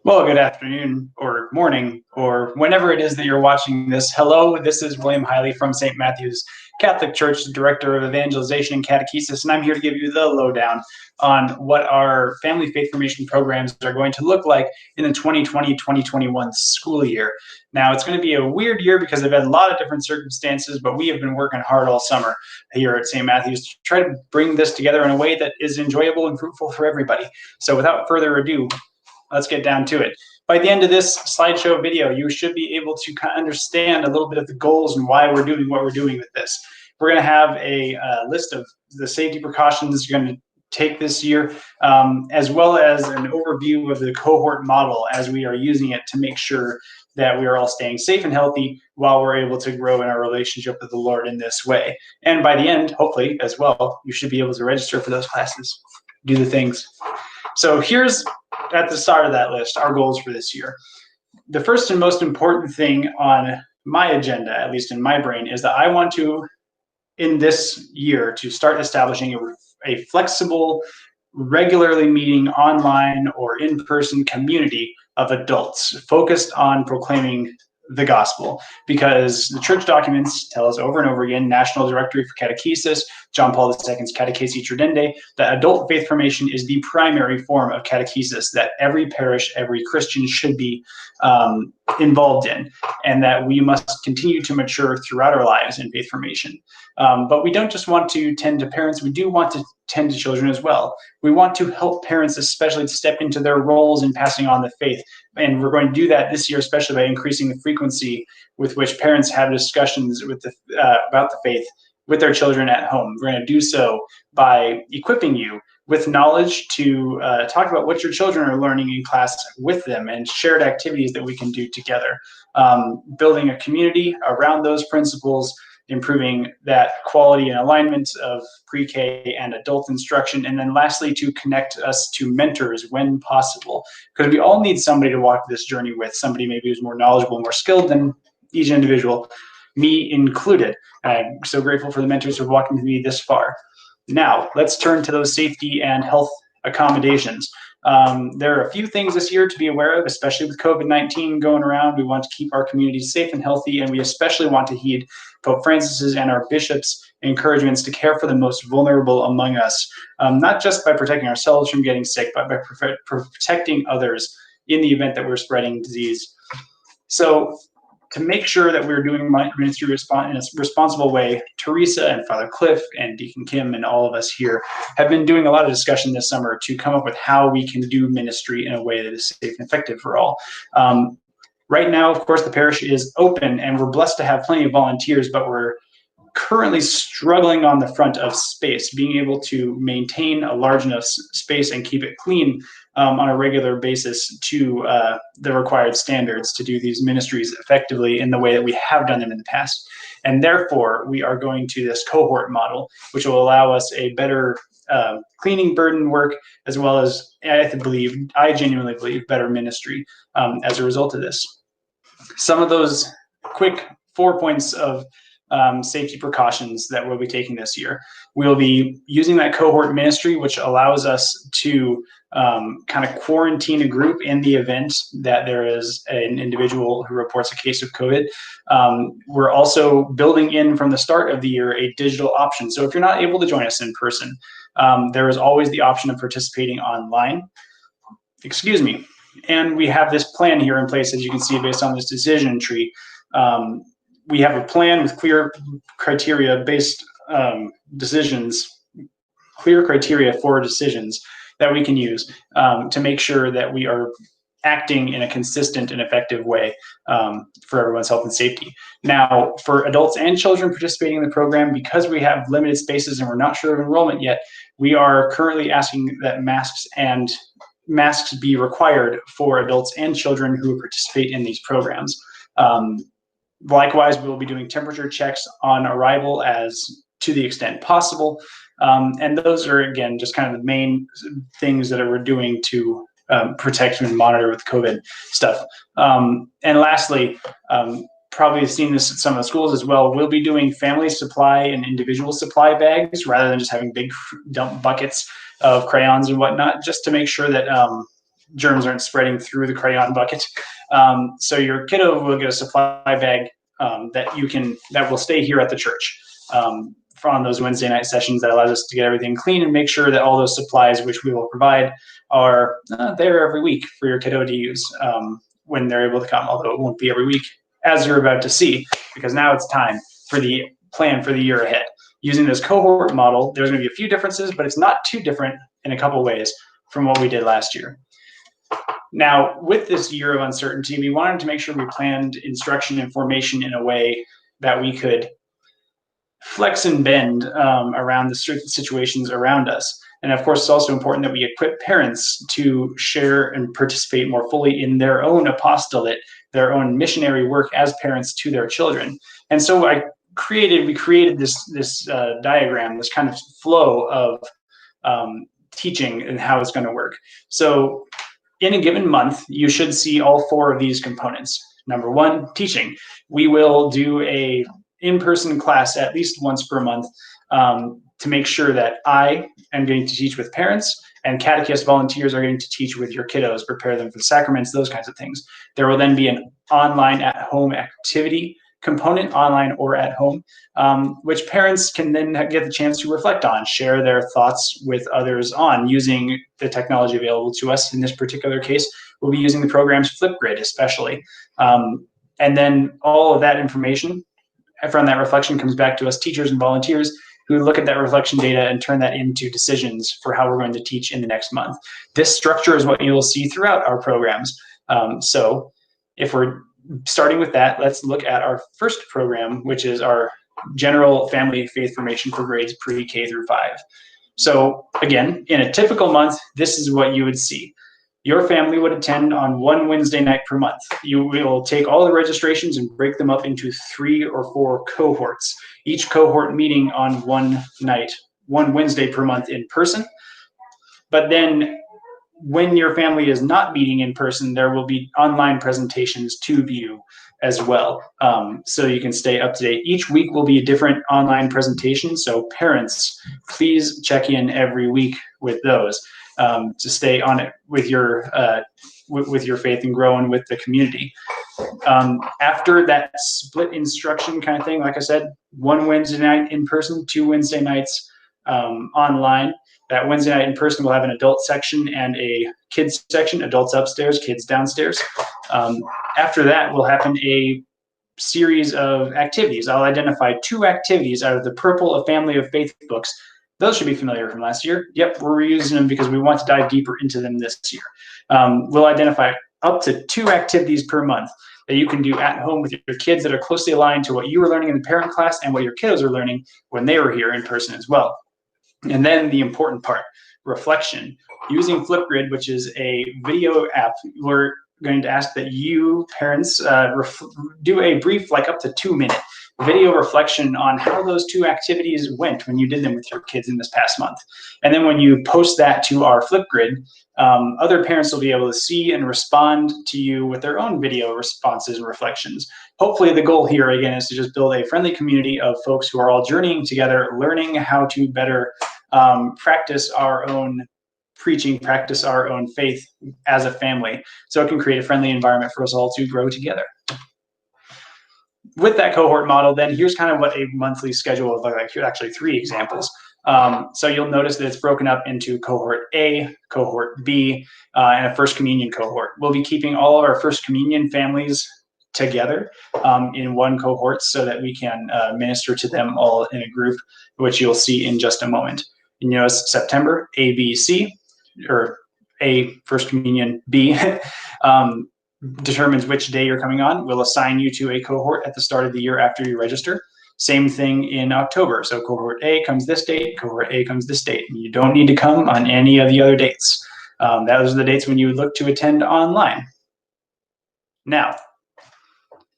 Well, good afternoon or morning or whenever it is that you're watching this. Hello, this is William Hiley from St. Matthew's Catholic Church, the Director of Evangelization and Catechesis, and I'm here to give you the lowdown on what our family faith formation programs are going to look like in the 2020-2021 school year. Now, it's going to be a weird year because I've had a lot of different circumstances, but we have been working hard all summer here at St. Matthew's to try to bring this together in a way that is enjoyable and fruitful for everybody. So without further ado, let's get down to it. By the end of this slideshow video, you should be able to kind of understand a little bit of the goals and why we're doing what we're doing with this. We're going to have a list of the safety precautions you're going to take this year, as well as an overview of the cohort model as we are using it to make sure that we are all staying safe and healthy while we're able to grow in our relationship with the Lord in this way. And by the end, hopefully, as well, you should be able to register for those classes, do the things. So here's, at the start of that list, our goals for this year. The first and most important thing on my agenda, at least in my brain, is that I want to, in this year, to start establishing a flexible, regularly meeting online or in-person community of adults focused on proclaiming the gospel, because the church documents tell us over and over again, National Directory for Catechesis, John Paul II's Catechesi Tradendae, that adult faith formation is the primary form of catechesis that every parish, every Christian should be involved in, and that we must continue to mature throughout our lives in faith formation. But we don't just want to tend to parents, we do want to tend to children as well. We want to help parents especially to step into their roles in passing on the faith. And we're going to do that this year, especially by increasing the frequency with which parents have discussions with about the faith with their children at home. We're going to do so by equipping you with knowledge to talk about what your children are learning in class with them and shared activities that we can do together. Building a community around those principles, improving that quality and alignment of pre-K and adult instruction, and then lastly, to connect us to mentors when possible, because we all need somebody to walk this journey with, somebody maybe who's more knowledgeable, more skilled than each individual, me included. I'm so grateful for the mentors who have walked with me this far. Now, let's turn to those safety and health accommodations. There are a few things this year to be aware of, especially with COVID-19 going around. We want to keep our communities safe and healthy, and we especially want to heed Pope Francis's and our bishops' encouragements to care for the most vulnerable among us, not just by protecting ourselves from getting sick, but by protecting others in the event that we're spreading disease. So to make sure that we're doing ministry in a responsible way, Teresa and Father Cliff and Deacon Kim and all of us here have been doing a lot of discussion this summer to come up with how we can do ministry in a way that is safe and effective for all. Right now, of course, the parish is open and we're blessed to have plenty of volunteers, but we're currently struggling on the front of space, being able to maintain a large enough space and keep it clean on a regular basis to the required standards to do these ministries effectively in the way that we have done them in the past. And therefore, we are going to this cohort model, which will allow us a better cleaning burden work, as well as, I genuinely believe, better ministry as a result of this. Some of those quick 4 points of safety precautions that we'll be taking this year. We'll be using that cohort ministry, which allows us to kind of quarantine a group in the event that there is an individual who reports a case of COVID. We're also building in from the start of the year a digital option. So if you're not able to join us in person, there is always the option of participating online. Excuse me. And we have this plan here in place, as you can see, based on this decision tree. We have a plan with clear criteria-based decisions, clear criteria for decisions that we can use to make sure that we are acting in a consistent and effective way for everyone's health and safety. Now, for adults and children participating in the program, because we have limited spaces and we're not sure of enrollment yet, we are currently asking that masks be required for adults and children who participate in these programs. Likewise, we will be doing temperature checks on arrival as to the extent possible. And those are, again, just kind of the main things that we're doing to protect and monitor with COVID stuff. And lastly, probably have seen this at some of the schools as well, we'll be doing family supply and individual supply bags rather than just having big dump buckets of crayons and whatnot, just to make sure that germs aren't spreading through the crayon bucket. So your kiddo will get a supply bag that will stay here at the church on those Wednesday night sessions. That allows us to get everything clean and make sure that all those supplies, which we will provide, are there every week for your kiddo to use when they're able to come, although it won't be every week, as you're about to see, because now it's time for the plan for the year ahead. Using this cohort model, there's going to be a few differences, but it's not too different in a couple ways from what we did last year. Now, with this year of uncertainty, we wanted to make sure we planned instruction and formation in a way that we could flex and bend around the situations around us. And of course, it's also important that we equip parents to share and participate more fully in their own apostolate, their own missionary work as parents to their children. And so we created this diagram, this kind of flow of teaching and how it's going to work. So in a given month, you should see all 4 of these components. Number 1, teaching. We will do a in-person class at least once per month to make sure that I am going to teach with parents and catechist volunteers are going to teach with your kiddos, prepare them for the sacraments, those kinds of things. There will then be an online at-home activity component, online or at home, which parents can then get the chance to reflect on, share their thoughts with others on using the technology available to us. In this particular case, we'll be using the program's Flipgrid especially. And then all of that information from that reflection comes back to us teachers and volunteers who look at that reflection data and turn that into decisions for how we're going to teach in the next month. This structure is what you will see throughout our programs. So if we're starting with that, let's look at our first program, which is our general family faith formation for grades pre-K through 5. So again, in a typical month, this is what you would see. Your family would attend on one Wednesday night per month. You will take all the registrations and break them up into 3 or 4 cohorts, each cohort meeting on one night, one Wednesday per month in person. But then when your family is not meeting in person, there will be online presentations to view as well. So you can stay up to date. Each week will be a different online presentation. So parents, please check in every week with those to stay on it with your faith and growing with the community. After that split instruction kind of thing, like I said, one Wednesday night in person, 2 Wednesday nights online. That Wednesday night in person will have an adult section and a kids section, adults upstairs, kids downstairs. After that will happen a series of activities. I'll identify 2 activities out of the Purple, A Family of Faith books. Those should be familiar from last year. Yep, we're reusing them because we want to dive deeper into them this year. We'll identify up to 2 activities per month that you can do at home with your kids that are closely aligned to what you were learning in the parent class and what your kiddos are learning when they were here in person as well. And then the important part, reflection. Using Flipgrid, which is a video app, we're going to ask that you, parents, do a brief, like up to 2-minute video reflection on how those 2 activities went when you did them with your kids in this past month. And then when you post that to our Flipgrid, other parents will be able to see and respond to you with their own video responses and reflections. Hopefully the goal here, again, is to just build a friendly community of folks who are all journeying together, learning how to better practice our own preaching, practice our own faith as a family, so it can create a friendly environment for us all to grow together. With that cohort model, then here's kind of what a monthly schedule would look like. Here's actually 3 examples. So you'll notice that it's broken up into cohort A, cohort B, and a First Communion cohort. We'll be keeping all of our First Communion families together in one cohort so that we can minister to them all in a group, which you'll see in just a moment. You notice September, A, B, C, or A, First Communion, B, determines which day you're coming on. We'll assign you to a cohort at the start of the year after you register. Same thing in October. So cohort A comes this date, cohort A comes this date. And you don't need to come on any of the other dates. Those are the dates when you would look to attend online. Now,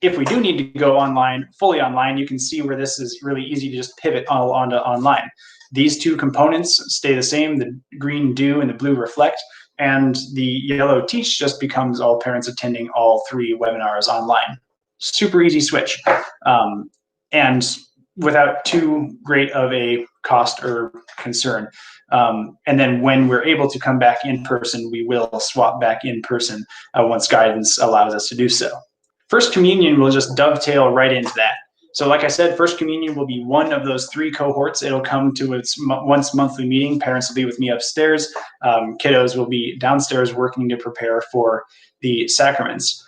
if we do need to go online, fully online, you can see where this is really easy to just pivot all onto online. These 2 components stay the same, the green do and the blue reflect, and the yellow teach just becomes all parents attending all 3 webinars online. Super easy switch. And without too great of a cost or concern. And then when we're able to come back in person, we will swap back in person once guidance allows us to do so. First Communion will just dovetail right into that. So like I said, First Communion will be one of those 3 cohorts. It'll come to its once monthly meeting. Parents will be with me upstairs. Kiddos will be downstairs working to prepare for the sacraments.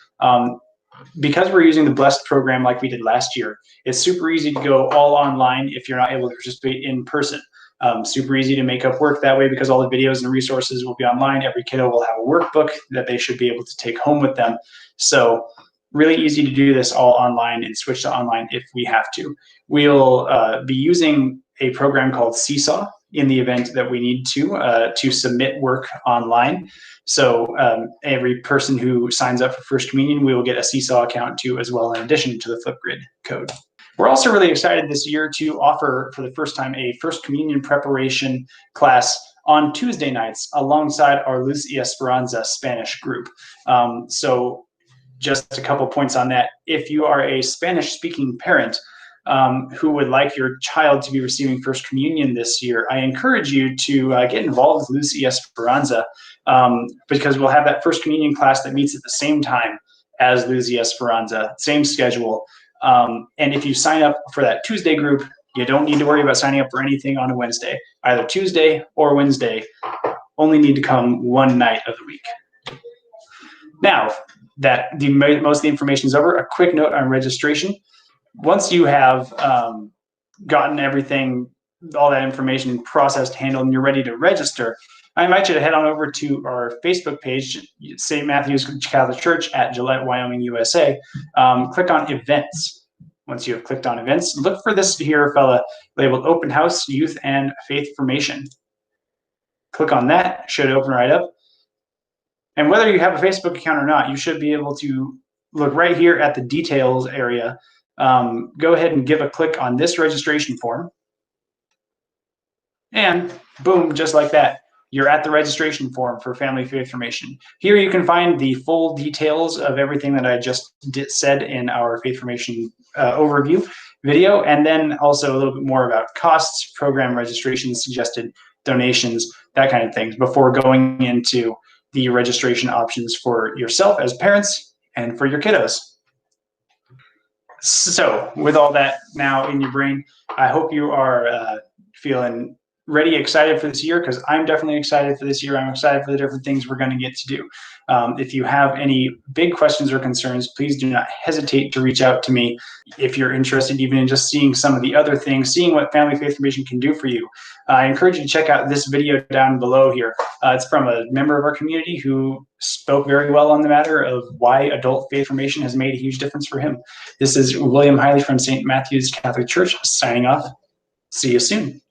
Because we're using the Blessed program like we did last year, it's super easy to go all online if you're not able to participate in person. Super easy to make up work that way because all the videos and resources will be online. Every kiddo will have a workbook that they should be able to take home with them. So really easy to do this all online and switch to online if we have to. We'll be using a program called Seesaw in the event that we need to submit work online. So every person who signs up for First Communion, we will get a Seesaw account too as well, in addition to the Flipgrid code. We're also really excited this year to offer for the first time a First Communion preparation class on Tuesday nights alongside our Luz y Esperanza Spanish group. So just a couple points on that. If you are a Spanish-speaking parent who would like your child to be receiving First Communion this year, I encourage you to get involved with Luz y Esperanza because we'll have that First Communion class that meets at the same time as Luz y Esperanza, same schedule. And if you sign up for that Tuesday group, you don't need to worry about signing up for anything on a Wednesday. Either Tuesday or Wednesday, only need to come one night of the week. Now that most of the information is over, a quick note on registration. Once you have gotten everything, all that information processed, handled, and you're ready to register, I invite you to head on over to our Facebook page, St. Matthew's Catholic Church at Gillette, Wyoming, USA. Click on events. Once you have clicked on events, look for this here fella labeled Open House, Youth, and Faith Formation. Click on that, should open right up. And whether you have a Facebook account or not, you should be able to look right here at the details area. Go ahead and give a click on this registration form. And boom, just like that, you're at the registration form for Family Faith Formation. Here you can find the full details of everything that I just said in our Faith Formation overview video, and then also a little bit more about costs, program registrations, suggested donations, that kind of things, before going into the registration options for yourself as parents and for your kiddos. So with all that now in your brain, I hope you are feeling ready, excited for this year, because I'm definitely excited for this year. I'm excited for the different things we're going to get to do. If you have any big questions or concerns, please do not hesitate to reach out to me. If you're interested even in just seeing some of the other things, seeing what Family Faith Formation can do for you, I encourage you to check out this video down below here. It's from a member of our community who spoke very well on the matter of why adult faith formation has made a huge difference for him. This is William Hiley from St. Matthew's Catholic Church signing off. See you soon.